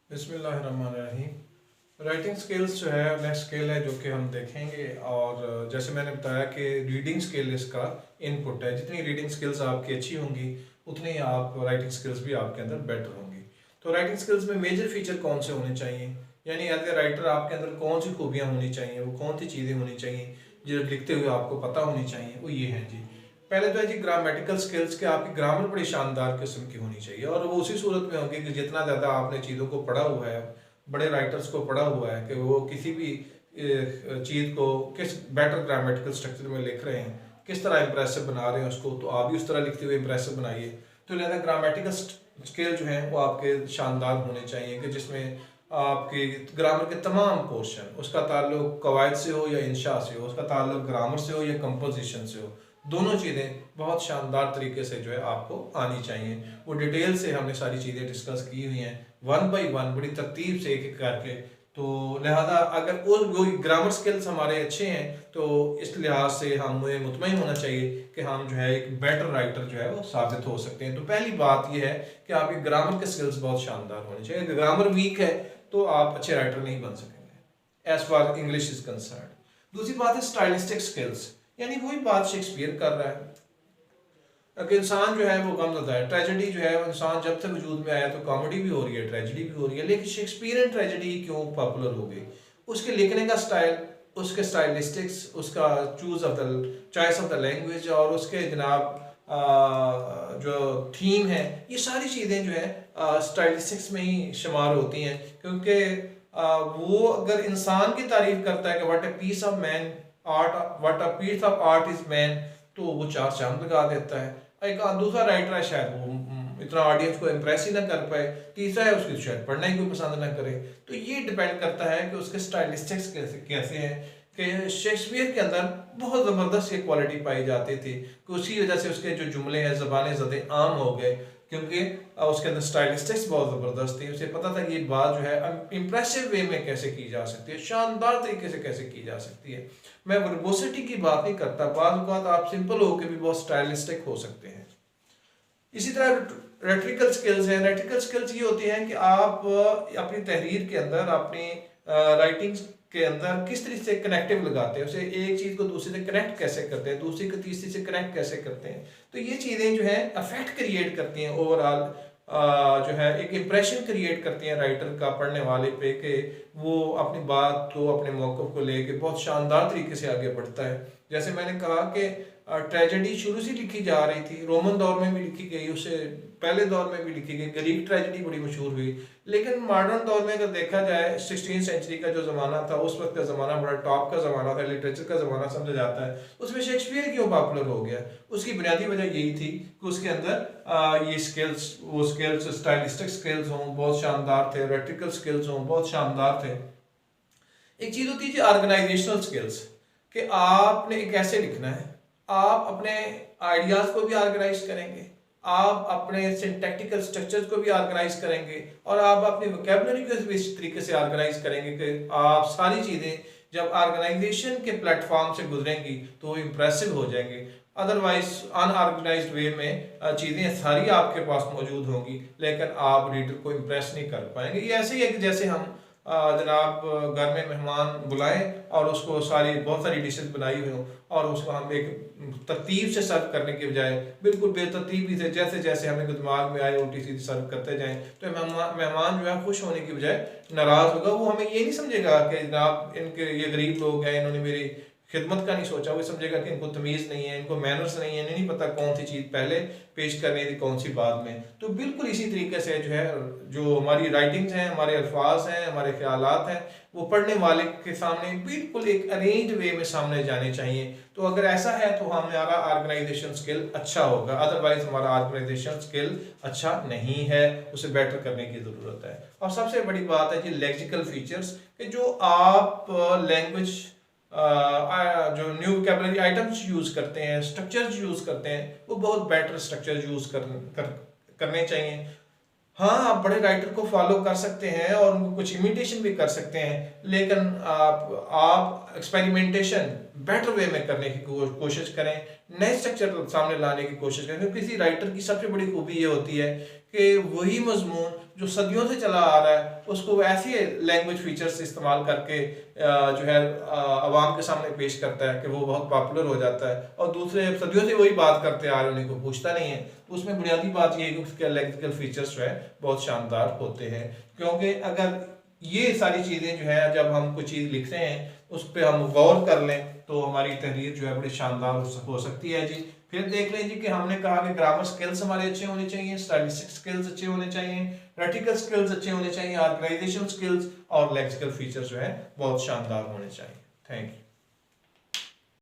बिस्मिल्लाहिर्रहमानिर्रहीम। Writing skills जो है नेक्स्ट स्किल है जो कि हम देखेंगे। और जैसे मैंने बताया कि रीडिंग स्किल इसका इनपुट है। जितनी रीडिंग स्किल्स आपकी अच्छी होंगी उतनी आप राइटिंग स्किल्स भी आपके अंदर बेटर होंगी। तो राइटिंग स्किल्स में मेजर फीचर कौन से होने चाहिए, यानी एज ए राइटर आपके अंदर कौन सी खूबियाँ होनी चाहिए, वो कौन सी चीज़ें होनी चाहिए जो लिखते हुए आपको पता होनी चाहिए, वो ये हैं जी। पहले तो है जी ग्रामेटिकल स्किल्स के आपकी ग्रामर बड़ी शानदार किस्म की होनी चाहिए, और वो उसी सूरत में होगी कि जितना ज़्यादा आपने चीज़ों को पढ़ा हुआ है, बड़े राइटर्स को पढ़ा हुआ है कि वो किसी भी चीज़ को किस बेटर ग्रामेटिकल स्ट्रक्चर में लिख रहे हैं, किस तरह इंप्रेसिव बना रहे हैं उसको, तो आप भी उस तरह लिखते हुए इंप्रेसिव बनाइए। तो लिहाजा ग्रामेटिकल स्किल जो हैं वो आपके शानदार होने चाहिए कि जिसमें आपकी ग्रामर के तमाम पोर्शन, उसका ताल्लुक कवायद से हो या इंशा से हो, उसका ताल्लुक ग्रामर से हो या कंपोजिशन से हो, दोनों चीज़ें बहुत शानदार तरीके से जो है आपको आनी चाहिए। वो डिटेल से हमने सारी चीज़ें डिस्कस की हुई हैं, वन बाई वन बड़ी तरतीब से एक एक करके। तो लिहाजा अगर वो ग्रामर स्किल्स हमारे अच्छे हैं तो इस लिहाज से हमें मुतमईन होना चाहिए कि हम जो है एक बेटर राइटर जो है वो साबित हो सकते हैं। तो पहली बात यह है कि आपकी ग्रामर के स्किल्स बहुत शानदार होने चाहिए। अगर ग्रामर वीक है तो आप अच्छे राइटर नहीं बन सकेंगे as far English is concern. दूसरी बात है स्टाइलिस्टिक स्किल्स, यानी वही बात शेक्सपियर कर रहा है। अगर इंसान जो है वो गमज़दा है, ट्रेजेडी जो है वो इंसान जब से वजूद में आया तो कॉमेडी भी हो रही है, ट्रेजेडी भी हो रही है, लेकिन शेक्सपियरियन ट्रेजेडी क्यों पॉपुलर हो गई? उसके लिखने का स्टाइल, उसके स्टाइलिस्टिक्स, उसका चॉइस ऑफ द लैंग्वेज, और उसके जनाब जो थीम है, ये सारी चीज़ें जो है स्टाइलिस्टिक्स में ही शुमार होती हैं। क्योंकि वो अगर इंसान की तारीफ करता है कि what a piece of man art, what a piece of art is man, तो वो चार चांद लगा देता है। एक दूसरा राइटर है, शायद वो इतना ऑडियंस को इम्प्रेस ही ना कर पाए। तीसरा है उसकी शायद पढ़ना ही कोई पसंद ना करे। तो ये डिपेंड करता है कि उसके स्टाइलिस्टिक्स कैसे कैसे हैं। कि शेक्सपियर के अंदर बहुत ज़बरदस्त ये क्वालिटी पाई जाती थी कि उसी वजह से उसके जो जुमले हैं ज़बानें ज़्यादा आम हो गए, क्योंकि उसके अंदर स्टाइलिस्टिक्स बहुत ज़बरदस्त थी। उसे पता था कि ये बात जो है इम्प्रेसिव वे में कैसे की जा सकती है, शानदार तरीके से कैसे की जा सकती है। मैं वर्बोसिटी की बात नहीं करता, बात आप सिंपल होकर भी बहुत स्टाइलिस्टिक हो सकते हैं। इसी तरह रेट्रिकल स्किल्स हैं। रेट्रिकल स्किल्स ये होती हैं कि आप अपनी तहरीर के अंदर, अपनी राइटिंग के अंदर किस तरीके से कनेक्टिव लगाते हैं, उसे एक चीज़ को दूसरे से कनेक्ट कैसे करते हैं, दूसरी को तीसरी से कनेक्ट कैसे करते हैं। तो ये चीज़ें जो है अफेक्ट क्रिएट करती हैं, ओवरऑल जो है एक इम्प्रेशन क्रिएट करती हैं राइटर का पढ़ने वाले पे, कि वो अपनी बात को, अपने मौक़िफ़ को लेके बहुत शानदार तरीके से आगे बढ़ता है। जैसे मैंने कहा कि ट्रेजेडी शुरू से लिखी जा रही थी, रोमन दौर में भी लिखी गई, उससे पहले दौर में भी लिखी गई, ग्रीक ट्रेजेडी बड़ी मशहूर हुई। लेकिन मॉडर्न दौर में अगर देखा जाए, 16वीं सेंचुरी का जो ज़माना था, उस वक्त का ज़माना बड़ा टॉप का ज़माना था, लिटरेचर का ज़माना समझा जाता है। उसमें शेक्सपियर क्यों पॉपुलर हो गया? उसकी बुनियादी वजह यही थी कि उसके अंदर ये स्किल्स, वो स्किल्स स्टाइलिस्टिक स्किल्स हों, बहुत शानदार थे, रेट्रिकल स्किल्स हों, बहुत शानदार थे। एक चीज़ होती है जी ऑर्गेनाइजेशनल स्किल्स, कि आपने कैसे लिखना है। आप अपने आइडियाज़ को भी ऑर्गेनाइज करेंगे, आप अपने सिंटैक्टिकल स्ट्रक्चर्स को भी ऑर्गेनाइज करेंगे, और आप अपनी वोकैबुलरी को भी इस तरीके से ऑर्गेनाइज करेंगे कि आप सारी चीज़ें जब ऑर्गेनाइजेशन के प्लेटफॉर्म से गुजरेंगी तो वो इम्प्रेसिव हो जाएंगे। अदरवाइज अनऑर्गेनाइज्ड वे में चीज़ें सारी आपके पास मौजूद होंगी, लेकिन आप रीडर को इम्प्रेस नहीं कर पाएंगे। ये ऐसे ही है कि जैसे हम जनाब घर में मेहमान बुलाएं और उसको बहुत सारी डिशेस बनाई हुई हों, और उसको हम एक तरतीब से सर्व करने के बजाय बिल्कुल बेतरतीबी से जैसे जैसे हमें दिमाग में आए उल्टी सीधी सर्व करते जाएं, तो मेहमान जो है खुश होने की बजाय नाराज़ होगा। वो हमें ये नहीं समझेगा कि जनाब इनके ये गरीब लोग हैं, इन्होंने मेरी खिदमत का नहीं सोचा। वो समझेगा कि इनको तमीज़ नहीं है, इनको मैनर्स नहीं है, इन्हें नहीं पता कौन सी चीज़ पहले पेश करनी थी, कौन सी बाद में। तो बिल्कुल इसी तरीके से जो है, जो हमारी राइटिंग्स हैं, हमारे अल्फाज हैं, हमारे ख्यालात हैं, वो पढ़ने वाले के सामने बिल्कुल एक अरेंज वे में सामने जाने चाहिए। तो अगर ऐसा है तो हमारा ऑर्गेनाइजेशन स्किल अच्छा होगा, अदरवाइज हमारा ऑर्गेनाइजेशन स्किल अच्छा नहीं है, उसे बेटर करने की ज़रूरत है। और सबसे बड़ी बात है जी लेक्सिकल फीचर्स, कि जो आप लैंग्वेज जो न्यू वोकैबुलरी आइटम्स यूज़ करते हैं, स्ट्रक्चर्स यूज़ करते हैं, वो बहुत बेटर स्ट्रक्चर यूज़ करने चाहिए। हाँ, आप बड़े राइटर को फॉलो कर सकते हैं और उनको कुछ इमिटेशन भी कर सकते हैं, लेकिन आप एक्सपेरिमेंटेशन बेटर वे में करने की कोशिश करें, नए स्ट्रक्चर सामने लाने की कोशिश करें। क्योंकि किसी राइटर की सबसे बड़ी खूबी ये होती है कि वही मजमून जो सदियों से चला आ रहा है उसको ऐसे लैंग्वेज फीचर्स इस्तेमाल करके जो है आवाम के सामने पेश करता है कि वो बहुत पॉपुलर हो जाता है, और दूसरे सदियों से वही बात करते आ रहे हैं, उन्हें को पूछता नहीं है। तो उसमें बुनियादी बात ये है कि उसके लेक्सिकल फीचर्स जो है बहुत शानदार होते हैं, क्योंकि अगर ये सारी चीज़ें जो है जब हम कोई चीज़ लिखते हैं उस पर हम गौर कर लें तो हमारी तहरीर जो है बड़ी शानदार हो सकती है जी। फिर देख लें जी कि हमने कहा कि ग्रामर स्किल्स हमारे अच्छे होने चाहिए, स्टैटिस्टिक्स स्किल्स अच्छे होने चाहिए, प्रैक्टिकल स्किल्स अच्छे होने चाहिए, ऑर्गेनाइजेशन स्किल्स और लेक्सिकल फीचर्स जो है बहुत शानदार होने चाहिए। Thank you.